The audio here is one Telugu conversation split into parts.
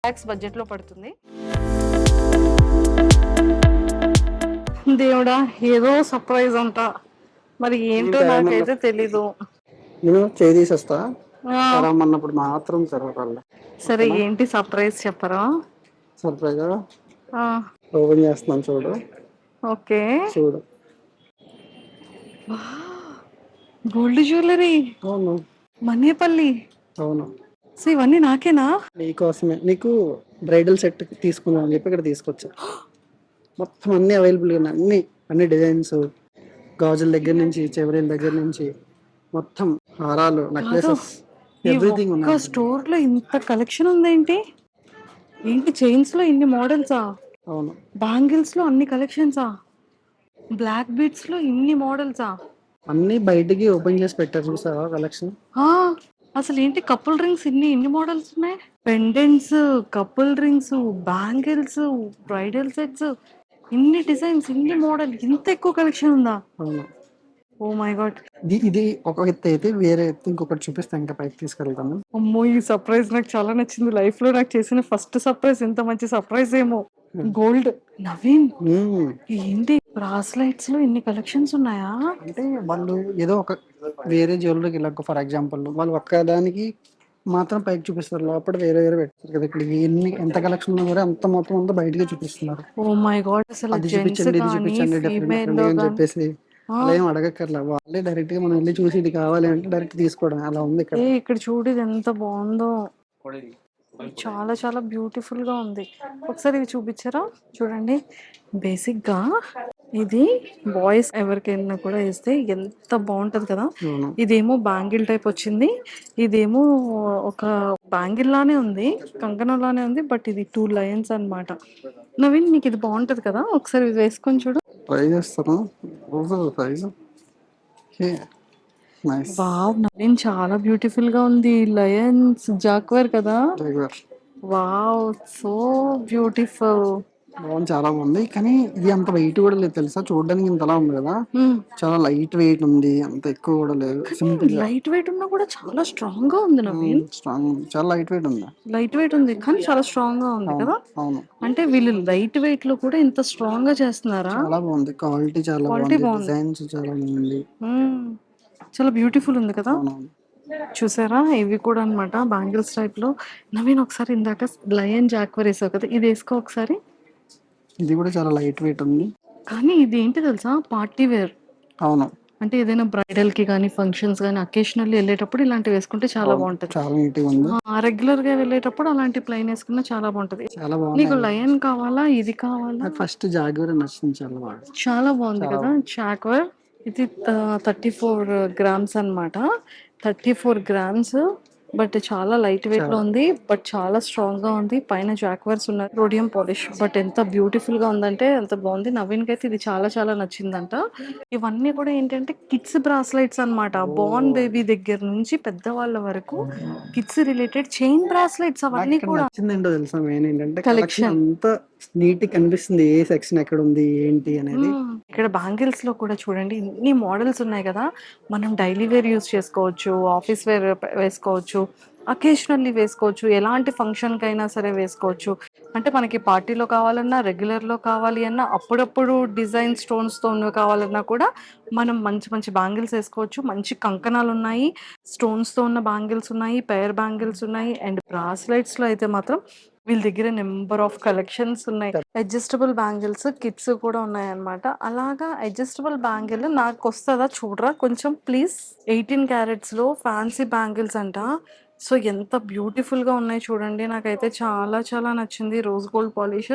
లాక్స్ బడ్జెట్ లో పడుతుంది. దేవుడా, ఏదో సర్ప్రైజ్ అంట, మరి ఏంటో నాకైతే తెలీదు. నేను చేయి తీసేస్తా, రమ్మన్నప్పుడు మాత్రం జరగాలి. సరే, ఏంటి సర్ప్రైజ్ చెప్పరా? సర్ప్రైజ్ ఓపెన్ చేస్తున్నాను, చూడు. ఓకే, చూడు. Gold jewellery. అవును, మనేపల్లి. అవును. సో ఇవన్నీ నాకేనా? నీకోసమే. నీకు బ్రైడల్ సెట్ తీసుకుందాం అని చెప్పి ఇక్కడ తీసుకొచ్చా. మొత్తం అన్ని అవైలబుల్గా ఉన్నాయి. అన్ని అన్ని డిజైన్స్, గాజుల దగ్గర నుంచి, చెవరీల దగ్గర నుంచి, మొత్తం హారాలు, నెక్లెసెస్, ఎవ్రీథింగ్ ఉన్నాయి. స్టోర్ లో ఇంత కలెక్షన్ ఉందేంటి? ఏంటి చైన్స్ లో ఇన్ని మోడల్సా? అవును. బ్యాంగిల్స్ లో అన్ని కలెక్షన్సా? బ్లాక్ బీడ్స్ లో ఇన్ని మోడల్సా? అన్ని బయటికి ఓపెన్ చేసి పెట్టారు, చూసావా కలెక్షన్? అసలు ఏంటి కపుల్ రింగ్స్ ఇన్ని మోడల్స్ ఉన్నాయి. Pendants, couple rings, bangles, bridal sets, ఇన్ని డిజైన్స్, ఇన్ని మోడల్, ఇంత ఎక్కువ కలెక్షన్ ఉందా? అవును. Oh my god. ఇది ఒక ఎత్తు అయితే, వేరే ఎత్తు ఇంకొకటి చూపిస్తే ఇంకా పైకి తీసుకెళ్తాను. అమ్మో, ఈ సర్ప్రైజ్ నాకు చాలా నచ్చింది. లైఫ్ లో నాకు చేసిన ఫస్ట్ సర్ప్రైజ్. ఇంత మంచి సర్ప్రైజ్ ఏమో. గోల్డ్. నవీన్, ఏంటి బ్రాస్లైట్స్ లో ఇన్ని కలెక్షన్స్ ఉన్నాయా? అంటే వాళ్ళు ఏదో ఒక వేరే జ్యువెలరీకి ఇలా, ఫర్ ఎగ్జాంపుల్ వాళ్ళు ఒక్కదానికి మాత్రం పైకి చూపిస్తారు, లోపల వేరే వేరే పెట్టారు కదా. ఇక్కడ ఎంత కలెక్షన్ ఉన్నా కూడా అంత మొత్తం అంతా బయటకే చూపిస్తున్నారు. ఓ మై గాడ్, అసలు అది చూపించండి, ఇది చూపించండి, డిఫరెంట్ అని చెప్పేసి అలా ఏం అడగక్కర్లా. వాళ్ళే డైరెక్ట్ గా మనం వెళ్ళి చూసి ఇది కావాలి అంటే డైరెక్ట్ తీసుకోవడం అలా ఉంది ఇక్కడ. ఇక్కడ చూడు, ఇది ఎంత బాగుందో. చాలా చాలా బ్యూటిఫుల్ గా ఉంది. ఒకసారి ఇది చూపించారా? చూడండి, బేసిక్ గా ఇది బాయ్స్ ఎవరికైనా కూడా వేస్తే ఎంత బాగుంటది కదా. ఇదేమో బ్యాంగిల్ టైప్ వచ్చింది, ఇదేమో ఒక బ్యాంగిల్ లానే ఉంది, కంకణం లానే ఉంది, బట్ ఇది 2 లయన్స్ అన్నమాట. నవీన్, నీకు ఇది బాగుంటది కదా, ఒకసారి ఇది వేసుకొని చూడు. ట్రై చేస్తాను. వావ్, నవీన్ చాలా బ్యూటిఫుల్ గా ఉంది. లయన్స్ జాక్వేర్ కదా. Wow, so beautiful. చాలా బాగుంది. కానీ ఇది అంత వెయిట్ కూడా లేదు తెలుసా, చూడడానికి ఇంతలా ఉంది కదా. చాలా లైట్ వెయిట్ ఉంది, అంత ఎక్కువ కూడా లేదు. లైట్ వెయిట్ ఉన్నా కూడా చాలా స్ట్రాంగ్ గా ఉంది నవీన్. స్ట్రాంగ్, చాలా లైట్ వెయిట్ ఉంది. లైట్ వెయిట్ ఉంది కానీ చాలా స్ట్రాంగ్ గా ఉంది కదా. అవును. అంటే వీళ్ళు లైట్ వెయిట్ లో కూడా ఇంత స్ట్రాంగ్ గా చేస్తున్నారా? చాలా బాగుంది. క్వాలిటీ చాలా బాగుంది. డిజైన్స్ చాలా బాగుంది. చాలా బ్యూటిఫుల్ ఉంది కదా. చూసారా, ఇవి కూడా అన్నమాట బ్యాంగిల్స్ టైప్ లో. నవీన్, ఒకసారి ఇందాక లయన్ జాక్వర్ వేసావు కదా, ఇది వేసుకో ఒకసారి. ఇది కూడా చాలా లైట్ వెయిట్ ఉంది. కానీ ఇది ఏంటి తెలుసా, పార్టీ వేర్. అవును. అంటే ఏదైనా బ్రైడల్ కి కానీ, ఫంక్షన్స్ కానీ, అకేషనల్లీ వెళ్ళేటప్పుడు ఇలాంటివి వేసుకుంటే చాలా బాగుంటది. చాలా నీట్ గా ఉంది. రెగ్యులర్ గా వెళ్ళేటప్పుడు అలాంటి ప్లెయిన్ వేసుకున్నా చాలా బాగుంటది. చాలా బాగుంది. నీకు లయన్ కావాలా, ఇది కావాలా? ఫస్ట్ జాగ్వర్ నచ్చింది, చాలా బాగుంది. చాలా బాగుంది కదా జాగ్వర్. ఇది 34 గ్రామ్స్ అన్నమాట. 34 గ్రామ్స్, బట్ చాలా లైట్ వెయిట్ లో ఉంది, బట్ చాలా స్ట్రాంగ్ గా ఉంది. పైన జాక్వర్స్ ఉన్నాయి, రోడియం పాలిష్, బట్ ఎంత బ్యూటిఫుల్ గా ఉందంటే ఎంత బాగుంది. నవీన్ కి అయితే ఇది చాలా చాలా నచ్చిందంట. ఇవన్నీ కూడా ఏంటంటే కిడ్స్ బ్రాస్లైట్స్ అన్నమాట. బోర్న్ బేబీ దగ్గర నుంచి పెద్దవాళ్ళ వరకు కిడ్స్ రిలేటెడ్ చైన్ బ్రాస్లైట్స్ అవన్నీ కూడా. నచ్చిందేంటో తెలుసా, మెయిన్ ఏంటంటే కలెక్షన్ అంతా నీట్ కనిపిస్తుంది. ఏ సెక్షన్ ఎక్కడ ఉంది ఏంటి అనేది. ఇక్కడ బ్యాంగిల్స్ లో కూడా చూడండి, ఇన్ని మోడల్స్ ఉన్నాయి కదా. మనం డైలీ వేర్ యూస్ చేసుకోవచ్చు, ఆఫీస్ వేర్ వేసుకోవచ్చు, అకేషనల్లీ వేసుకోవచ్చు, ఎలాంటి ఫంక్షన్ కైనా సరే వేసుకోవచ్చు. అంటే మనకి పార్టీలో కావాలన్నా, రెగ్యులర్ లో కావాలి అన్నా, అప్పుడప్పుడు డిజైన్ స్టోన్స్ తో ఉన్నవి కావాలన్నా కూడా మనం మంచి మంచి బ్యాంగిల్స్ వేసుకోవచ్చు. మంచి కంకణాలు ఉన్నాయి, స్టోన్స్ తో ఉన్న బ్యాంగిల్స్ ఉన్నాయి, పెయిర్ బ్యాంగిల్స్ ఉన్నాయి. అండ్ బ్రాస్లైట్స్ లో అయితే మాత్రం వీళ్ళ దగ్గర నెంబర్ ఆఫ్ కలెక్షన్స్ ఉన్నాయి. అడ్జస్టబుల్ బ్యాంగిల్స్ కిడ్స్ కూడా ఉన్నాయి అన్నమాట. అలాగా అడ్జస్టబుల్ బ్యాంగిల్ నాకు వస్తుందా చూడరా కొంచెం ప్లీజ్. 18 క్యారెట్స్ లో ఫ్యాన్సీ బ్యాంగిల్స్ అంట. సో ఎంత బ్యూటిఫుల్ గా ఉన్నాయి చూడండి. నాకైతే చాలా చాలా నచ్చింది. Rose gold polish,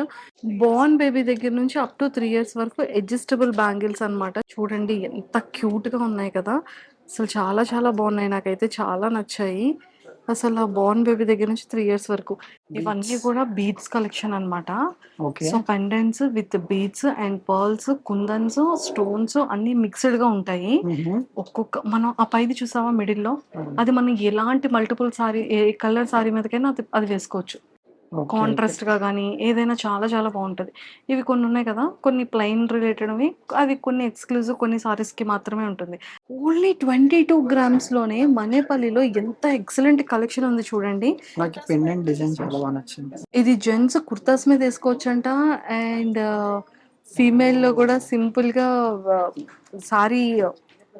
Born baby దగ్గర నుంచి అప్ టు 3 years వరకు అడ్జస్టబుల్ బ్యాంగిల్స్ అన్నమాట. చూడండి ఎంత క్యూట్ గా ఉన్నాయి కదా. అసలు చాలా చాలా బాగున్నాయి, నాకైతే చాలా నచ్చాయి. అసలు బోర్న్ బేబీ దగ్గర నుంచి 3 years వరకు. ఇవన్నీ కూడా బీడ్స్ కలెక్షన్ అన్నమాట. So pendants with beads and pearls, kundans, stones అన్ని మిక్స్డ్ గా ఉంటాయి. ఒక్కొక్క మనం ఆ పైది చూసావా మిడిల్ లో, అది మనం ఎలాంటి మల్టిపుల్ సారీ, ఏ కలర్ సారీ మీదకైనా అది వేసుకోవచ్చు. ఓకే. కాంట్రాస్ట్‌గా గానీ, ఏదైనా చాలా చాలా బావుంటది. ఇవి కొన్ని ఉన్నాయి కదా! కొన్ని ప్లెయిన్ రిలేటెడ్‌వి అవి కొన్ని ఎక్స్‌క్లూజివ్ కొన్ని సారీస్‌కి మాత్రమే ఉంటుంది. ఓన్లీ 22 గ్రామ్స్‌లోనే మనేపల్లిలో ఎంత ఎక్సలెంట్ కలెక్షన్ ఉంది చూడండి. నాకు పెండెంట్ డిజైన్ చాలా బాగా నచ్చింది. ఇది జెంట్స్ కుర్తాస్ మీద ఏసుకోవచ్చంట. అండ్ ఫీమేల్‌లో గూడా సింపుల్‌గా వ సారీ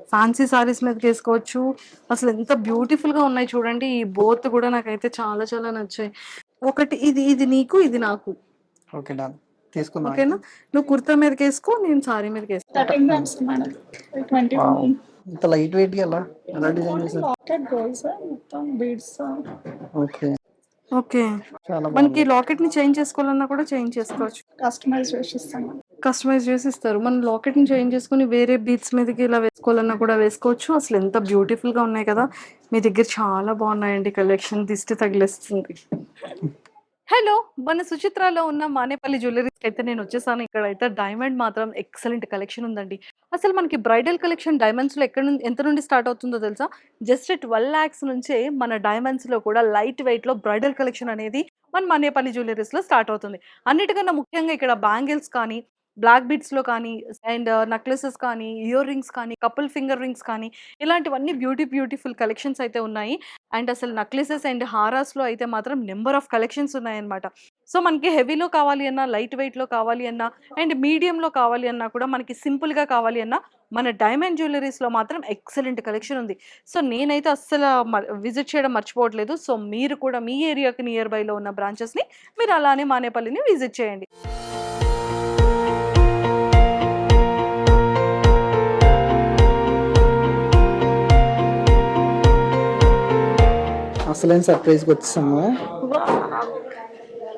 ఫ్యాన్సీ సారీస్ మీదకేసుకోవచ్చు. అసలెంత బ్యూటిఫుల్‌గా ఉన్నాయి చూడండి. ఈ బోత్ గూడా నాకైతే చాలా చాలా నచ్చాయి. ఒకటి ఇది నీకు, ఇది నాకు. ఓకే. డన్. తీసుకుందాం అయితే. ఓకేనా? నువ్వు కుర్తా మీదకేసుకో. నేను సారీ మీదకేసుకుంటా. 13 grams madam. వావ్! 21 ఇంత లైట్ వెయిట్‌గా ఎలా డిజైన్ చేశారు? లాకెట్ గోల్స్ మొత్తం బీడ్స్ ఓకే. ఓకే. చాలా మనకి బాగుంది. లాకెట్‌ని చేంజ్ చేసుకోవాలన్నా కూడా చేంజ్ చేసుకోవచ్చు. కస్టమైజ్ చేసి ఇస్తాం మేడం. కస్టమైజ్ చేసి ఇస్తారు. మనం లాకెట్‌ని చేంజ్ చేసుకొని వేరే బీడ్స్ మీదకి ఇలా వేసుకోవాలన్నా కూడా వేసుకోవచ్చు. అసలు ఎంత బ్యూటిఫుల్‌గా ఉన్నాయి కదా! మీ దగ్గర చాలా బాగున్నాయండి కలెక్షన్. దిష్టి తగిలేస్తుంది. హలో! మన సుచిత్రాలో ఉన్న మానేపల్లి జ్యువెల్లరీస్‌కి అయితే నేను వచ్చేసాను. ఇక్కడైతే డైమండ్ మాత్రం ఎక్సలెంట్ కలెక్షన్ ఉందండి. అసలు మనకి బ్రైడల్ కలెక్షన్ డైమండ్స్‌లో ఎంత నుండి స్టార్ట్ అవుతుందో తెలుసా? జస్ట్ 12,00,000 నుంచే మన డైమండ్స్‌లో కూడా లైట్ వెయిట్‌లో బ్రైడల్ కలెక్షన్ అనేది మన మానేపల్లి జ్యువెల్లరీస్‌లో స్టార్ట్ అవుతుంది. అన్నిటికన్నా ముఖ్యంగా ఇక్కడ బ్యాంగిల్స్ కానీ, బ్లాక్ బీడ్స్‌లో కానీ అండ్ నెక్లెసెస్ కానీ, ఇయర్ రింగ్స్ కానీ, కపుల్ ఫింగర్ రింగ్స్ కానీ ఇలాంటివన్నీ బ్యూటిఫుల్ కలెక్షన్స్ అయితే ఉన్నాయి. అండ్ అసలు నెక్లెసెస్ అండ్ హారాస్‌లో అయితే మాత్రం నంబర్ ఆఫ్ కలెక్షన్స్ ఉన్నాయన్నమాట. సో, మనకి హెవీలో కావాలి అన్నా, లైట్ వెయిట్‌లో కావాలి అన్నా, అండ్ మీడియంలో కావాలి అన్నా కూడా మనకి సింపుల్‌గా కావాలి అన్నా, మన డైమండ్ జ్యువెల్లరీస్‌లో మాత్రం ఎక్సలెంట్ కలెక్షన్ ఉంది. సో, నేనైతే అస్సల విజిట్ చేయడం మర్చిపోవట్లేదు. సో, మీరు కూడా మీ ఏరియాకి నియర్ బైలో ఉన్న బ్రాంచెస్‌ని మీరు అలానే మానేపల్లిని విజిట్ చేయండి. అసలైన సర్ప్రైజ్‌కి వచ్చేసాము.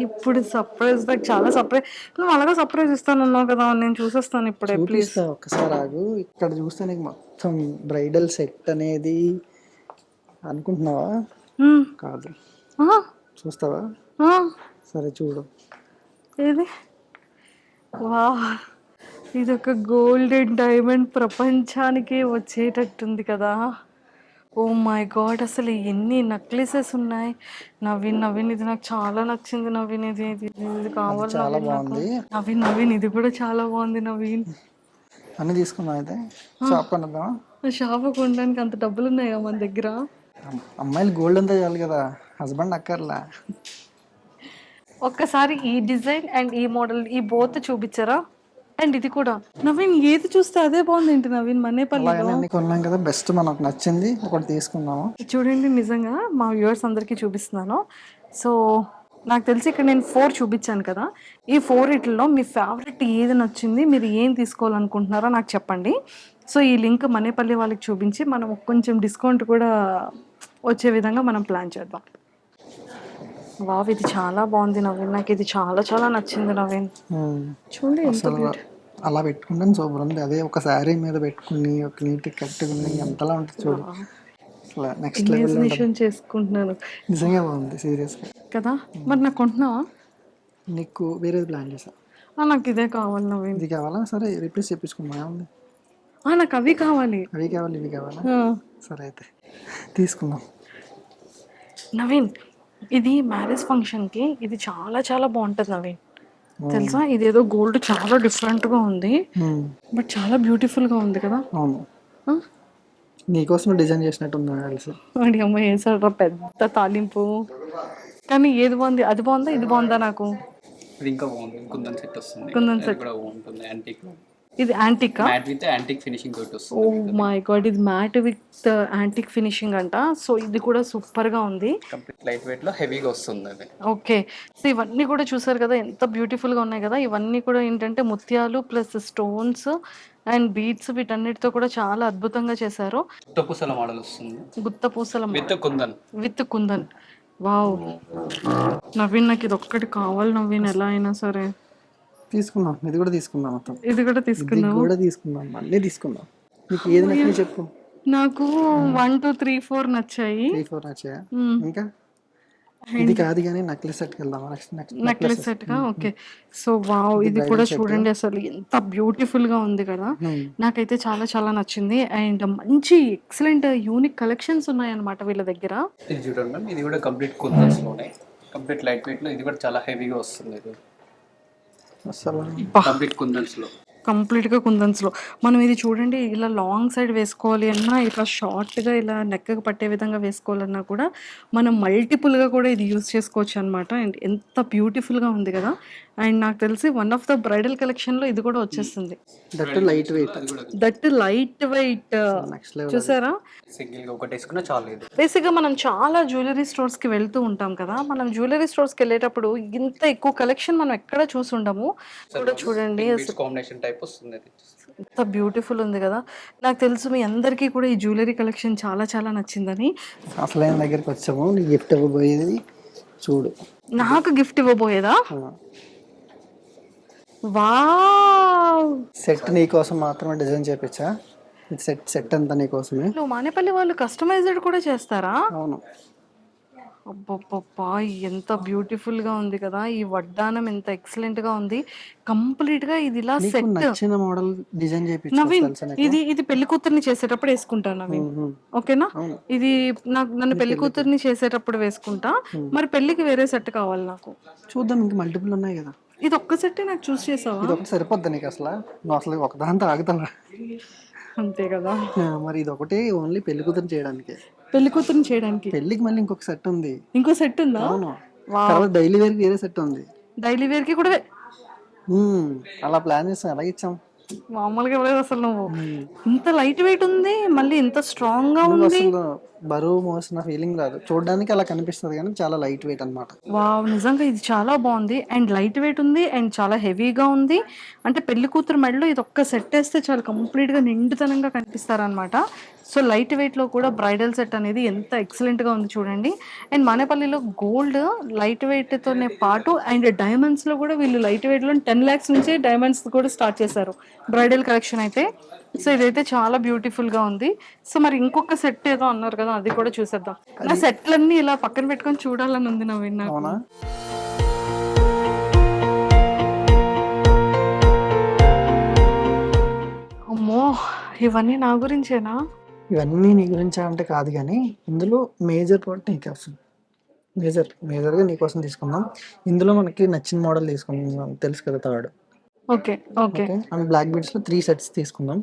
ఇప్పుడు సర్ప్రైజ్ నాకు చాలా సర్ప్రైజ్. నువ్వు అలాగా సర్ప్రైజ్ ఇస్తానన్నావు కదా! నేను చూసేస్తాను ఇప్పుడే ప్లీజ్. చూపిస్తా ఒక్కసారి ఆగు. ఇక్కడ చూస్తే నీకు మొత్తం బ్రైడల్ సెట్ అనేది అనుకుంటున్నావా? హ్మ్. కాదు. ఆ! చూస్తావా? ఆ! సరే చూడు. ఏది? వావ్! ఇదొక గోల్డ్ అండ్ డైమండ్ ప్రపంచానికే వచ్చేటట్టుంది కదా! Oh my God! అసలు ఎన్ని నెక్లెసెస్ ఉన్నాయి. నవీన్ ఇది నాకు చాలా నచ్చింది నవీన్. ఇది అది కావాలి చాలా నవీన్ నాకు. బాగుంది. నవీన్ ఇది కూడా చాలా బాగుంది నవీన్. అన్నీ తీసుకుందాం అయితే. షాప్ కొనిద్దామా? షాప్ కొనడానికి అంత డబ్బులు ఉన్నాయా మన దగ్గర? అమ్మాయిలు గోల్డ్ అంతా చాలు కదా, హస్బెండ్ అక్కర్లా. ఒక్కసారి ఈ డిజైన్ అండ్ ఈ మోడల్ ఈ బోత్ చూపించరా? అండ్ ఇది కూడా నవీన్ ఏది చూస్తే అదే బాగుంది ఏంటి నవీన్ మనేపల్లిలో. అలాగనే అన్ని కొన్నాం కదా, బెస్ట్ మనకు నచ్చింది ఒకటి తీసుకుందాము. చూడండి నిజంగా మా వ్యూవర్స్ అందరికీ చూపిస్తున్నాను. సో నాకు తెలిసి ఇక్కడ నేను 4 చూపించాను కదా! ఈ 4 ఇటిల్లో మీ ఫేవరెట్ ఏది నచ్చింది? మీరు ఏం తీసుకోవాలనుకుంటున్నారో నాకు చెప్పండి. సో ఈ లింక్ మనేపల్లి వాళ్ళకి చూపించి మనం కొంచెం డిస్కౌంట్ కూడా వచ్చే విధంగా మనం ప్లాన్ చేద్దాం. వావ్! ఇది చాలా బాగుంది నవీన్. నాకు ఇది చాలా చాలా నచ్చింది నవీన్. చూడండి ఎంత అసలు అలా పెట్టుకుంటాను సూపర్ ఉంది. అదే ఒక శారీ మీద పెట్టుకుని ఒక నీట్ కట్టుకుని ఎంతలా ఉంటుంది చూడు. అసలు నెక్స్ట్ లెవెల్ ఉంటుంది. ఇమాజినేషన్ చేసుకుంటున్నాను నిజంగా బాగుంది సీరియస్గా. కదా! మరి నాకు కొంటున్నావా? నీకు వేరేది ప్లాన్ చేసా. నాకు ఇదే కావాలి నవీన్. ఇది కావాలా? సరే రిప్లేస్ చేయించుకుందాం, ఏముంది. నాకు అవి కావాలి. అవి కావాలి ఇవి కావాలా? ఆ. సరే అయితే తీసుకుందాం. నవీన్ ఇది మ్యారేజ్ ఫంక్షన్కి ఇది చాలా చాలా బాగుంటుంది నవీన్. తెలుసా ఇదేదో గోల్డ్ చాలా డిఫరెంట్గా ఉంది. బట్ చాలా బ్యూటిఫుల్గా ఉంది కదా. అవును, ఆ? నీకోసం డిజైన్ చేసినట్టుంది కలిసి. వాడి అమ్మ వేసాడు పెద్ద తాలింపు. కానీ ఏది బాగుంది? అది బాగుందా ఇది బాగుందా? నాకు ఇది ఇంకా బాగుంది. కుందన్ సెట్ వస్తుంది. కుందన్ అది సెట్. కూడా బాగుంటుంది. యాంటిక్ ఇది యాంటికా? మ్యాట్ విత్ యాంటిక్ ఫినిషింగ్ తోటి ఓ వస్తుంది. మై గాడ్ ఇది మ్యాట్ విత్ యాంటిక్ ఫినిషింగ్ అంట. సో ఇది కూడా సూపర్గా ఉంది. కంప్లీట్ లైట్ వెయిట్ లో హెవీగా వస్తుంది అది. ఓకే. సో ఇవన్నీ కూడా చూసారు కదా ఎంత బ్యూటిఫుల్గా ఉన్నాయి కదా. ఇవన్నీ కూడా ఏంటంటే ముత్యాలు ప్లస్ స్టోన్స్ అండ్ బీడ్స్ వీటన్నిటితో కూడా చాలా అద్భుతంగా చేశారు. గుత్తపూసల మోడల్ వస్తుంది గుత్త పూసల with kundan. With kundan. Wow Naveen నాకు ఇది ఒక్కటి కావాలి నవీన్ ఎలా అయినా సరే. తీసుకుందాం, ఇది కూడా తీసుకుందాం, మొత్తం ఇది కూడా ఇది తీసుకుందాం. కూడా తీసుకుందాం, అన్నీ తీసుకుందాం. నీకు ఏది నచ్చింది చెప్పు. నాకు 1 2 3 4 నచ్చాయి. 3 4 నచ్చాయా? మ్మ్. ఇంకా ఇది కాదు కానీ నెక్లెస్ సెట్కి వెళ్దామా? నెక్లెస్ సెట్ గా ఓకే. సో వావ్ ఇది కూడా చూడండి అసలు ఎంత బ్యూటిఫుల్ గా ఉంది కదా. నాకైతే చాలా చాలా నచ్చింది. అండ్ మంచి ఎక్సలెంట్ యూనిక్ కలెక్షన్స్ ఉన్నాయి అన్నమాట వీళ్ళ దగ్గర. ఇది చూడండి మ్యామ్, ఇది కూడా కంప్లీట్ కుందన్స్ లోనే కంప్లీట్ లైట్ వెయిట్లో ఇది కూడా చాలా హెవీగా వస్తుంది ఇది. అసలు కంప్లీట్ కుందన్స్లో. కంప్లీట్గా కుందన్స్లో మనం ఇది చూడండి, ఇలా లాంగ్ సైడ్ వేసుకోవాలి అన్నా, ఇట్లా షార్ట్గా ఇలా నెక్కకు పట్టే విధంగా వేసుకోవాలన్నా కూడా మనం మల్టిపుల్గా కూడా ఇది యూస్ చేసుకోవచ్చు అనమాట. అండ్ ఎంత బ్యూటిఫుల్గా ఉంది కదా. అండ్ నాకు తెలిసి వన్ ఆఫ్ ద బ్రైడల్ కలెక్షన్లో ఇది కూడా వచ్చేస్తుంది. దట్ లైట్ వెయిట్, అది కూడా that light weight. Next level. చూసారా, సింగిల్గా ఒకటి వేసుకున్నా చాలు ఇది. బేసిక్గా మనం చాలా జ్యువెలరీ స్టోర్స్కి వెళ్తూ ఉంటాం కదా. మనం జ్యువెలరీ స్టోర్స్కి వెళ్ళేటప్పుడు ఇంత ఎక్కువ కలెక్షన్ మనం ఎక్కడ చూసి ఉండము. కూడా చూడండి అసలు కాంబినేషన్ టైప్ వస్తుంది అది. ఎంత బ్యూటిఫుల్ ఉంది కదా. నాకు తెలుసు మీ అందరికీ కూడా ఈ జ్యువెలరీ కలెక్షన్ చాలా చాలా నచ్చిందని. అసలైన దగ్గరికి వచ్చాము. నీ గిఫ్ట్ ఇవ్వబోయేది చూడు. నాకు గిఫ్ట్ ఇవ్వబోయేదా? ఆ, వావ్, సెట్ నీ కోసం మాత్రమే డిజైన్ చేపించా. ఇది సెట్ అంతా నీ కోసమే. మానేపల్లి వాళ్ళు కస్టమైజ్డ్ కూడా చేస్తారా? అవును. అబ్బబ్బబ్బా, ఎంత బ్యూటిఫుల్ గా ఉంది కదా. ఈ వడ్డానం ఎంత ఎక్సలెంట్ గా ఉంది. కంప్లీట్ గా ఇది ఇలా నీకు సెట్. నచ్చిన మోడల్ డిజైన్ చేపించు. నవీన్, తెలుసా నీకు? ఇది పెళ్లి కూతుర్ని చేసేటప్పుడు వేసుకుంటా నవీన్. ఉమ్, ఓకేనా? అవును. ఇది నన్ను పెళ్లి కూతుర్ని చేసేటప్పుడు వేసుకుంటా. మరి పెళ్లికి వేరే సెట్ కావాలి నాకు. చూద్దాం, ఇంక మల్టిపుల్ ఉన్నాయి కదా. ఇది ఒక్క సెట్టే నాకు చూస్ చేసావా? ఇది ఒకటి సరిపోద్దా నీకు అసలు? నువ్వు అసలు ఒక దాంతో ఆగుతావా? అంతే కదా. మరి ఇది ఒకటి ఓన్లీ పెళ్లి కూతురు చేయడానికి. పెళ్లి కూతుర్ని చేయడానికి పెళ్లికి మళ్ళీ ఇంకొక సెట్ ఉంది. ఇంకో సెట్ ఉందా? అవును. తర్వాత డైలీ వేర్ వేరే సెట్ ఉంది. డైలీ వేర్ కి కూడా అలా ప్లాన్ చేస్తాం, అలా ఇచ్చాం. మామూలుగా ఇవ్వలేదు అసలు. నువ్వు ఇంత లైట్ వెయిట్ ఉంది, మళ్ళీ ఇంత స్ట్రాంగ్ గా నువ్వు ఉంది. అసలు బరువు మోసిన ఫీలింగ్ రాదు. చూడడానికి అలా కనిపిస్తుంది కానీ చాలా లైట్ వెయిట్ అన్నమాట. వావ్, నిజంగా ఇది చాలా బాగుంది. అండ్ లైట్ వెయిట్ ఉంది అండ్ చాలా హెవీగా ఉంది. అంటే పెళ్లి కూతురు మెడలో ఇది ఒక్క సెట్ వేస్తే చాలా కంప్లీట్ గా నిండుతనంగా కనిపిస్తారనమాట. సో లైట్ వెయిట్ లో కూడా బ్రైడల్ సెట్ అనేది ఎంత ఎక్సలెంట్ గా ఉంది చూడండి. అండ్ మానేపల్లిలో గోల్డ్ లైట్ వెయిట్ తోనే పాటు అండ్ డైమండ్స్ లో కూడా వీళ్ళు లైట్ వెయిట్ లో 10 lakhs నుంచి డైమండ్స్ కూడా స్టార్ట్ చేశారు బ్రైడల్ కలెక్షన్ అయితే. సో ఇదైతే చాలా బ్యూటిఫుల్ గా ఉంది. సో మరి ఇంకొక సెట్ ఏదో అన్నారు కదా, అది కూడా చూసేద్దాం. నా సెట్లన్నీ ఇలా పక్కన పెట్టుకొని చూడాలని ఉంది నవీన్ నాకు. అవునా? అమ్మో, ఇవన్నీ నా గురించేనా? ఇవన్నీ నీ గురించి అంటే కాదు, కానీ ఇందులో మేజర్ పార్ట్ నీకే వస్తుంది. మేజర్గా నీకోసం తీసుకుందాం. ఇందులో మనకి నచ్చిన మోడల్ తీసుకుందాం, తెలుసు కదా, third. Okay okay. And black beads లో 3 sets తీసుకుందాం.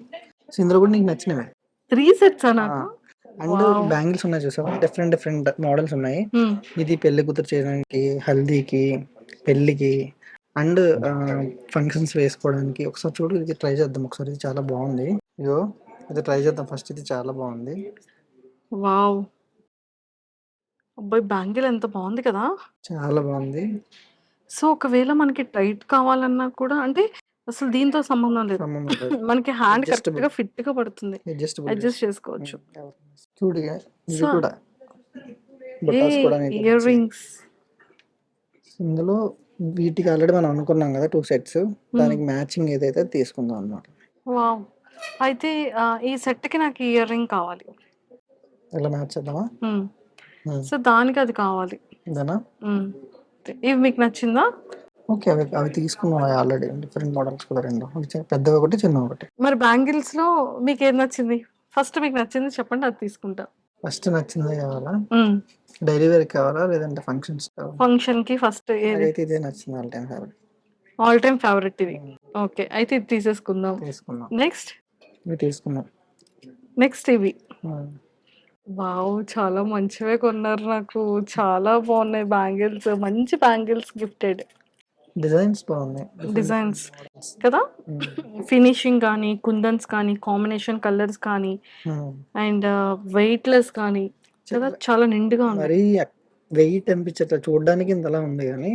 సో ఇందులో కూడా నీకు నచ్చినవే 3 sets నాకు. అండ్ బ్యాంగిల్స్ ఉన్నాయి చూసావా, డిఫరెంట్ మోడల్స్ ఉన్నాయి. ఇది పెళ్లి కూతురు చేయడానికి, హల్దీకి, పెళ్లికి అండ్ ఫంక్షన్స్ వేసుకోవడానికి. ఒకసారి చూడు, ఇది ట్రై చేద్దాం ఒకసారి. ఇది చాలా బాగుంది. ఇగో ఇది ట్రై చేద్దాం ఫస్ట్. ఇది చాలా బాగుంది. వావ్, అబ్బాయి బ్యాంగిల్ ఎంత బాగుంది కదా. చాలా బాగుంది. సో ఒకవేళ మనకి టైట్ కావాలన్నా కూడా, అంటే అసలు దీంతో సంబంధం లేదు, సంబంధం లేదు. మనకి హ్యాండ్ కరెక్ట్ Adjustable. గా ఫిట్ గా పడుతుంది, Adjustable అడ్జస్ట్ చేసుకోవచ్చు. చూడు ఇక ఇది So, కూడా బొటాస్ కూడా నీకు ఇయర్ నచ్చాయి. రింగ్స్. ఇందులో వీటికి ఆల్రెడీ మనం అనుకున్నాం కదా 2 sets, దానికి మ్యాచింగ్ ఏదైతే అది తీసుకుందాం అన్నమాట. వావ్, అయితే ఈ సెట్ కి నాకు ఇయర్ రింగ్ కావాలి. ఎలా మ్యాచ్ చేద్దామా? సో దానికి అది కావాలి. ఇదేనా? ఇవి మీకు నచ్చిందా? ఓకే, అవి తీసుకున్నాం ఆల్రెడీ. డిఫరెంట్ మోడల్స్ కూడా రెండు, పెద్దవి ఒకటి, చిన్న ఒకటి. మరి బ్యాంగిల్స్ లో మీకు ఏది నచ్చింది? ఫస్ట్ మీకు నచ్చింది చెప్పండి, అది తీసుకుంటా. ఫస్ట్ నచ్చిందే కావాలా? డైలీ వేర్ కావాలా లేదంటే ఫంక్షన్స్ కావాలా? ఫంక్షన్ కి ఫస్ట్ ఏది? అయితే ఇదే నచ్చింది, all time favourite. All time favourite ఇది. ఓకే, అయితే ఇది తీసేసుకుందాం. తీసుకున్నాం. నెక్స్ట్ ఇవి తీసుకున్నాం. ఇవి. వావ్, చాలా మంచివే కొన్నారు నాకు. చాలా బాగున్నాయి బ్యాంగిల్స్, మంచి బ్యాంగిల్స్ గిఫ్టెడ్. డిజైన్స్ బాగున్నాయి. డిజైన్స్ కదా, ఫినిషింగ్ కానీ, కుందన్స్ కానీ, కాంబినేషన్ కలర్స్ కానీ, అండ్ వెయిట్లెస్ కానీ కదా, చాలా నిండుగా ఉంది. మరి వెయిట్ అనిపించట్లేదు చూడడానికి, ఇంతలా ఉంది కానీ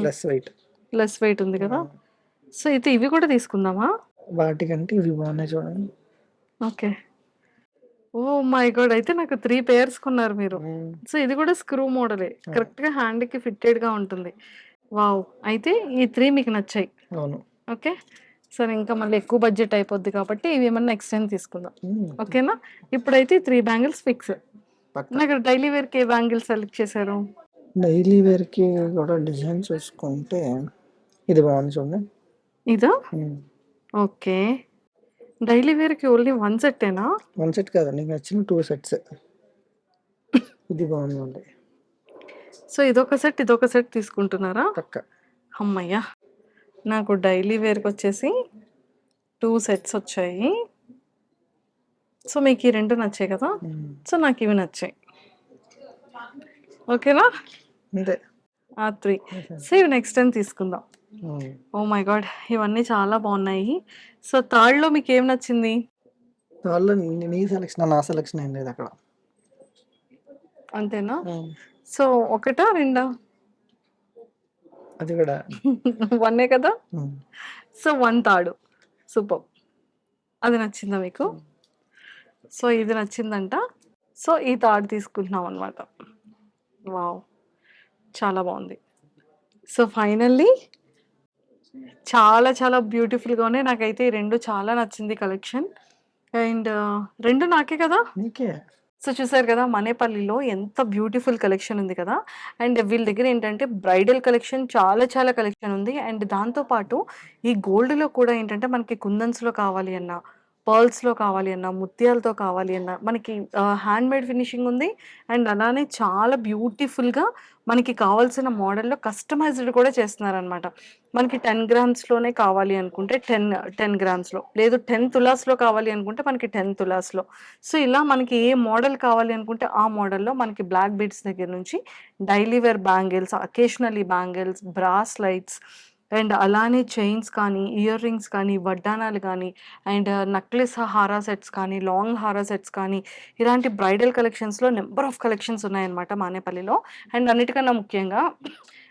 లెస్ వెయిట్ ఉంది కదా. సో అయితే ఇవి కూడా తీసుకుందామా? వాటికంటే ఇవి బాగున్నాయి చూడండి. ఓకే. ఓ మై గాడ్, అయితే నాకు 3 pairs కొన్నారు మీరు. సో ఇది కూడా స్క్రూ మోడలే, కరెక్ట్ గా హ్యాండ్ కి ఫిట్టెడ్ గా ఉంటుంది. వావ్, అయితే ఈ 3 మీకు నచ్చాయి. అవును. ఓకే, సరే, ఇంకా మళ్ళీ ఎక్కువ బడ్జెట్ అయిపోద్ది కాబట్టి ఇవి ఏమన్నా నెక్స్ట్ టైం తీసుకుందాం. ఓకేనా? ఇప్పుడైతే 3 బ్యాంగిల్స్ ఫిక్స్. నాకు డైలీ వేర్ కి ఏ బ్యాంగిల్స్ సెలెక్ట్ చేశారు? డైలీ వేర్ కి కూడా డిజైన్ చూసుకుంటే ఇది బాగుంది చూడండి. ఇదా? ఓకే. డైలీ వేర్ కి ఓన్లీ 1 సెట్టేనా? 1 set కాదు, నీకు నచ్చిన 2 sets. ఇది బాగుంది. సో ఇదొక సెట్ తీసుకుంటున్నారా? పక్క హమ్మయ్య! నాకు డైలీ వేర్‌కొచ్చేసి 2 సెట్స్ వచ్చాయి. సో మీకు ఈ 2 నచ్చాయి కదా! సో నాకివి నచ్చాయి. ఓకేనా? అంతే. ఆ! 3 సో ఇవి నెక్స్ట్ టైమ్ తీసుకుందాం. Oh my God! ఇవన్నీ చాలా బాగున్నాయి. సో థర్డ్‌లో మీకేం నచ్చింది? వాళ్ళు నీ సెలక్షన్ నా సెలక్షన్ ఏం లేదు అక్కడ. అంతేనా? సో ఒకటా? రెండా? అది కూడా 1 కదా! So 1 third. సూపర్. అది నచ్చిందా మీకు? సో ఇది నచ్చిందంట. సో ఈ థర్డ్ తీసుకుంటున్నాం అనమాట. వావ్! చాలా బాగుంది. సో ఫైనల్లీ చాలా బ్యూటిఫుల్‌గా ఉన్నాయి. నాకైతే ఈ 2 చాలా నచ్చింది కలెక్షన్. అండ్ 2 నాకే కదా! నీకే. సో చూసారు కదా! మనేపల్లిలో ఎంత బ్యూటిఫుల్ కలెక్షన్ ఉంది కదా! అండ్ వీళ్ళ దగ్గర ఏంటంటే బ్రైడల్ కలెక్షన్ చాలా కలెక్షన్ ఉంది. అండ్ దాంతో పాటు ఈ గోల్డ్‌లో కూడా ఏంటంటే మనకి కుందన్స్‌లో కావాలి అన్నా, పర్ల్స్‌లో కావాలి అన్నా, ముత్యాలతో కావాలి అన్నా మనకి హ్యాండ్‌మేడ్ ఫినిషింగ్ ఉంది. అండ్ అలానే చాలా బ్యూటిఫుల్‌గా మనకి కావాల్సిన మోడల్‌లో కస్టమైజ్డ్ కూడా చేస్తున్నారనమాట. మనకి 10 గ్రామ్స్‌లోనే కావాలి అనుకుంటే 10 గ్రామ్స్‌లో, లేదు 10 తులాస్‌లో కావాలి అనుకుంటే మనకి 10 తులాస్‌లో. సో ఇలా మనకి ఏ మోడల్ కావాలి అనుకుంటే ఆ మోడల్‌లో మనకి బ్లాక్ బీడ్స్ దగ్గర నుంచి daily wear bangles, occasionally bangles, bracelets and అలానే చైన్స్ కానీ, ఇయర్ రింగ్స్ కానీ, వడ్డానాలు కానీ అండ్ నెక్లెస్ హారా సెట్స్ కానీ, లాంగ్ హారా సెట్స్ కానీ ఇలాంటి బ్రైడల్ కలెక్షన్స్‌లో నంబర్ ఆఫ్ కలెక్షన్స్ ఉన్నాయన్నమాట మానేపల్లిలో. అండ్ అన్నిటికన్నా ముఖ్యంగా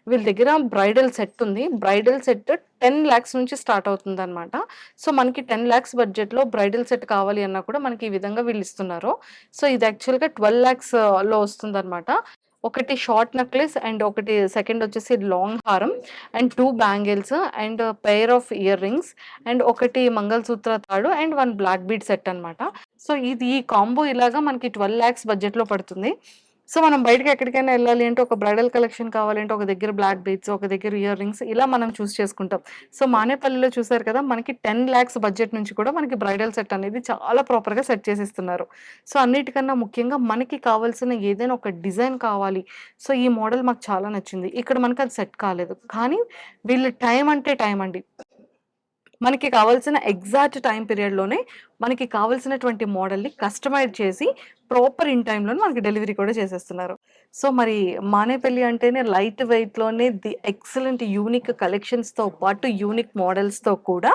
వీళ్ళ దగ్గర బ్రైడల్ సెట్ ఉంది. బ్రైడల్ సెట్ 10 లాక్స్ నుంచి స్టార్ట్ అవుతుందన్నమాట. సో మనకి 10 లాక్స్ బడ్జెట్‌లో బ్రైడల్ సెట్ కావాలి అన్నా కూడా మనకి ఈ విధంగా వీళ్ళు ఇస్తున్నారు. సో ఇది యాక్చువల్‌గా 12 లాక్స్‌లో వస్తుందన్నమాట. ఒకటి షార్ట్ నెక్లెస్ అండ్ ఒకటి సెకండ్ వచ్చేసి లాంగ్ హారం and 2 bangles and pair of ear rings and ఒకటి మంగళసూత్ర తాడు అండ్ 1 బ్లాక్ బీడ్ సెట్ అన్నమాట. సో ఇది ఈ కాంబో ఇలాగా మనకి 12 లాక్స్ బడ్జెట్‌లో పడుతుంది. సో మనం బయటకి ఎక్కడికైనా వెళ్ళాలి అంటే ఒక బ్రైడల్ కలెక్షన్ కావాలంటే ఒక దగ్గర బ్లాక్ బీడ్స్, ఒక దగ్గర ఇయర్ రింగ్స్ ఇలా మనం చూస్ చేసుకుంటాం. సో మానేపల్లిలో చూసారు కదా! మనకి 10 లాక్స్ బడ్జెట్ నుంచి కూడా మనకి బ్రైడల్ సెట్ అనేది చాలా ప్రాపర్‌గా సెట్ చేసిస్తున్నారు. సో అన్నిటికన్నా ముఖ్యంగా మనకి కావాల్సిన ఏదైనా ఒక డిజైన్ కావాలి. సో ఈ మోడల్ మాకు చాలా నచ్చింది. ఇక్కడ మనకి అది సెట్ కాలేదు. కానీ వీళ్ళు టైం అంటే టైం అండి. మనకి కావాల్సిన ఎగ్జాక్ట్ టైమ్ పీరియడ్‌లోనే మనకి కావాల్సినటువంటి మోడల్‌ని కస్టమైజ్ చేసి ప్రాపర్ ఇన్ టైమ్‌లోనే మనకి డెలివరీ కూడా చేసేస్తున్నారు. సో మరి మానేపల్లి అంటేనే లైట్ వెయిట్‌లోనే ది ఎక్సలెంట్ యూనిక్ కలెక్షన్స్‌తో పాటు యూనిక్ మోడల్స్‌తో కూడా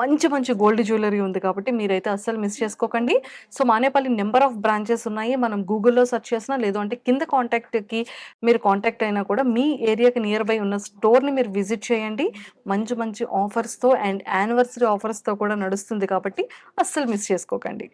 మంచి గోల్డ్ జ్యువెలరీ ఉంది కాబట్టి మీరైతే అస్సలు మిస్ చేసుకోకండి. So Manepalli number of branches ఉన్నాయి. మనం గూగుల్‌లో సెర్చ్ చేసినా లేదు అంటే కింద కాంటాక్ట్‌కి మీరు కాంటాక్ట్ అయినా కూడా మీ ఏరియాకి నియర్ బై ఉన్న స్టోర్‌ని మీరు విజిట్ చేయండి. మంచి ఆఫర్స్‌తో అండ్ యానివర్సరీ ఆఫర్స్‌తో కూడా నడుస్తుంది కాబట్టి అస్సలు మిస్ చేసుకోకండి.